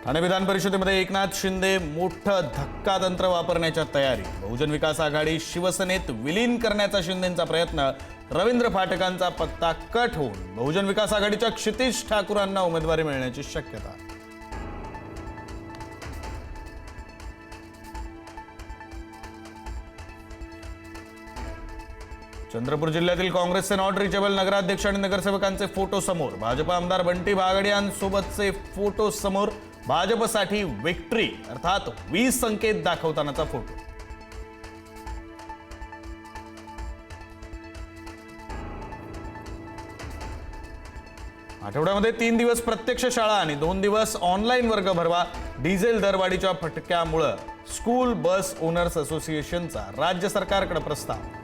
ठाणे विधान परिषदेमध्ये एकनाथ शिंदे मोठं धक्कातंत्र वापरण्याच्या तयारी। बहुजन विकास आघाडी शिवसेनेत विलीन करण्याचा शिंदेंचा प्रयत्न। रवींद्र फाटकांचा पत्ता कट होऊन बहुजन विकास आघाडीच्या क्षितिज ठाकूरांना उमेदवारी मिळण्याची शक्यता। चंद्रपूर जिल्ह्यातील काँग्रेसचे नॉट रिचेबल नगराध्यक्ष आणि नगरसेवकांचे फोटो समोर। भाजप आमदार बंटी बागडियांसोबतचे फोटो समोर। भाजपसाठी विक्ट्री अर्थात 20 संकेत दाखवतानाचा फोटो। आठवड्यामध्ये 3 दिवस प्रत्यक्ष शाळा आणि 2 दिवस ऑनलाईन वर्ग भरवा। डिझेल दरवाढीच्या फटक्यामुळे स्कूल बस ओनर्स असोसिएशनचा राज्य सरकारकडे प्रस्ताव।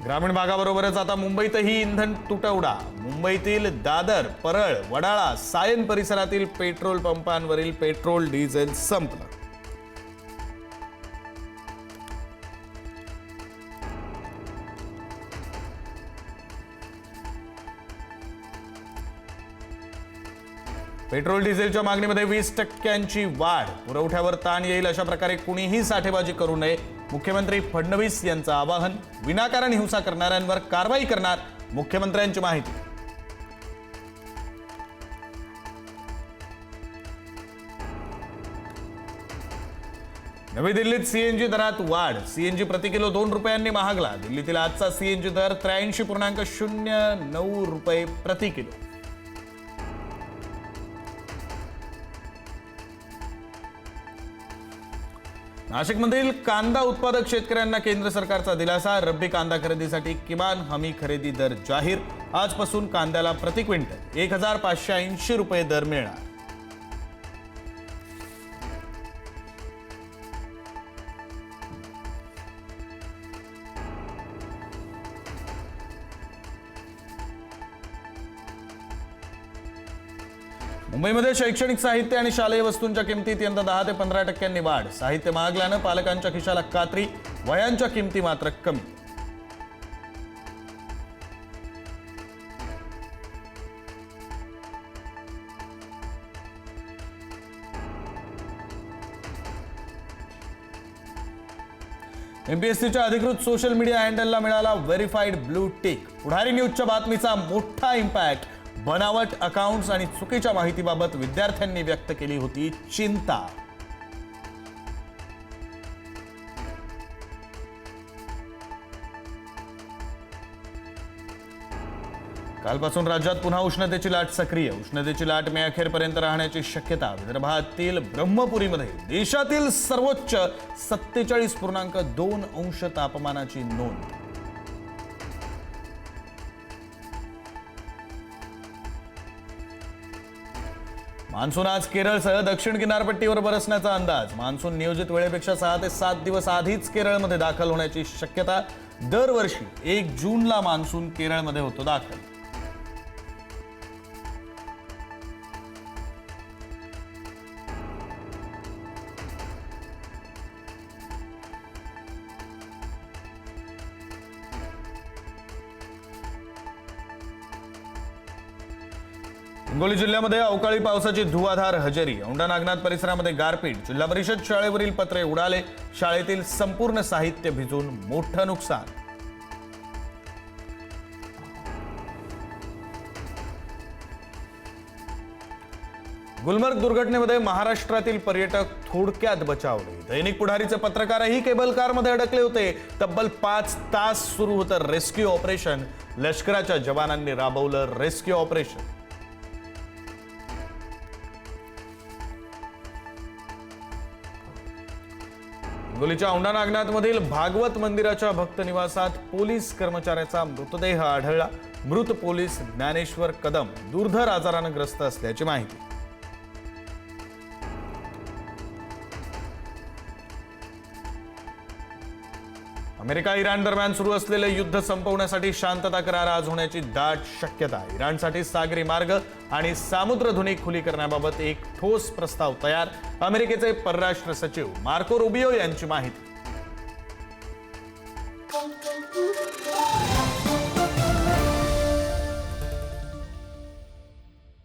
ग्रामीण भागाबरोबरच आता मुंबईतही इंधन तुटवडा। मुंबईतील दादर, परळ, वडाळा, सायन परिसरातील पेट्रोल पंपांवरील पेट्रोल डिझेल संपलं। पेट्रोल डिझेलच्या मागणीमध्ये 20% वाढ। पुरवठ्यावर ताण येईल अशा प्रकारे कुणीही साठेबाजी करू नये। मुख्यमंत्री फडणवीस यांचं आवाहन। विनाकारण हिंसा करणाऱ्यांवर कारवाई करणार, मुख्यमंत्र्यांची माहिती। नवी दिल्लीत सीएनजी दरात वाढ। सीएनजी प्रति किलो 2 रुपयांनी महागला। दिल्लीतील आजचा सीएनजी दर 83.09 रुपये प्रति किलो। नाशिकमधील कांदा उत्पादक शेतकऱ्यांना केंद्र सरकारचा दिलासा। रब्बी कांदा खरेदीसाठी किमान हमी खरेदी दर जाहीर। आजपासून कांद्याला प्रति क्विंटल 1580 रुपये दर मिळणार। मुंबईमध्ये शैक्षणिक साहित्य आणि शालेय वस्तूंच्या किमतीत यंदा 10 ते 15% वाढ। साहित्य महागल्यानं पालकांच्या खिशाला कात्री, वह्यांच्या किमती मात्र कमी। एमपीएससीच्या अधिकृत सोशल मीडिया हँडलला मिळाला व्हेरीफाईड ब्लू टिक। पुढारी न्यूजच्या बातमीचा मोठा इम्पॅक्ट। बनावट अकाउंट्स आणि चुकीच्या माहितीबाबत विद्यार्थ्यांनी व्यक्त केली होती चिंता। कालपासून राज्यात पुन्हा उष्णतेची लाट सक्रिय। उष्णतेची लाट मे अखेरपर्यंत राहण्याची शक्यता। विदर्भातील ब्रह्मपुरीमध्ये देशातील सर्वोच्च 47.2 अंश तापमानाची नोंद। मान्सून आज केरळसह दक्षिण किनारपट्टीवर बरसण्याचा अंदाज। मान्सून नियोजित वेळेपेक्षा 6 ते 7 दिवस आधीच केरळमध्ये दाखल होण्याची शक्यता। दरवर्षी 1 जूनला मान्सून केरळमध्ये होतो दाखल। हिंगोली जिल्ह्यामध्ये अवकाळी पावसाची धुवाधार हजेरी। औंढा नागनाथ परिसरामध्ये गारपीट। जिल्हा परिषद शाळेवरील पत्रे उडाले। शाळेतील संपूर्ण साहित्य भिजून मोठं नुकसान। गुलमर्ग दुर्घटनेमध्ये महाराष्ट्रातील पर्यटक थोडक्यात बचावले। दैनिक पुढारीचे पत्रकारही केबल कारमध्ये अडकले होते। तब्बल 5 तास सुरू होतं रेस्क्यू ऑपरेशन। लष्कराच्या जवानांनी राबवलं रेस्क्यू ऑपरेशन। हिंगोलीच्या औंढा नागनाथमधील भागवत मंदिराच्या भक्त निवासात पोलीस कर्मचाऱ्याचा मृतदेह आढळला। मृत पोलीस ज्ञानेश्वर कदम दुर्धर आजाराने ग्रस्त असल्याची माहिती। अमेरिका इराण दरम्यान सुरू असलेले युद्ध संपवण्यासाठी शांतता करार आज होण्याची दाट शक्यता। इराणसाठी सागरी मार्ग आणि सामुद्रधुनी खुली करण्याबाबत एक ठोस प्रस्ताव तयार। अमेरिकेचे परराष्ट्र सचिव मार्को रुबियो यांची माहिती।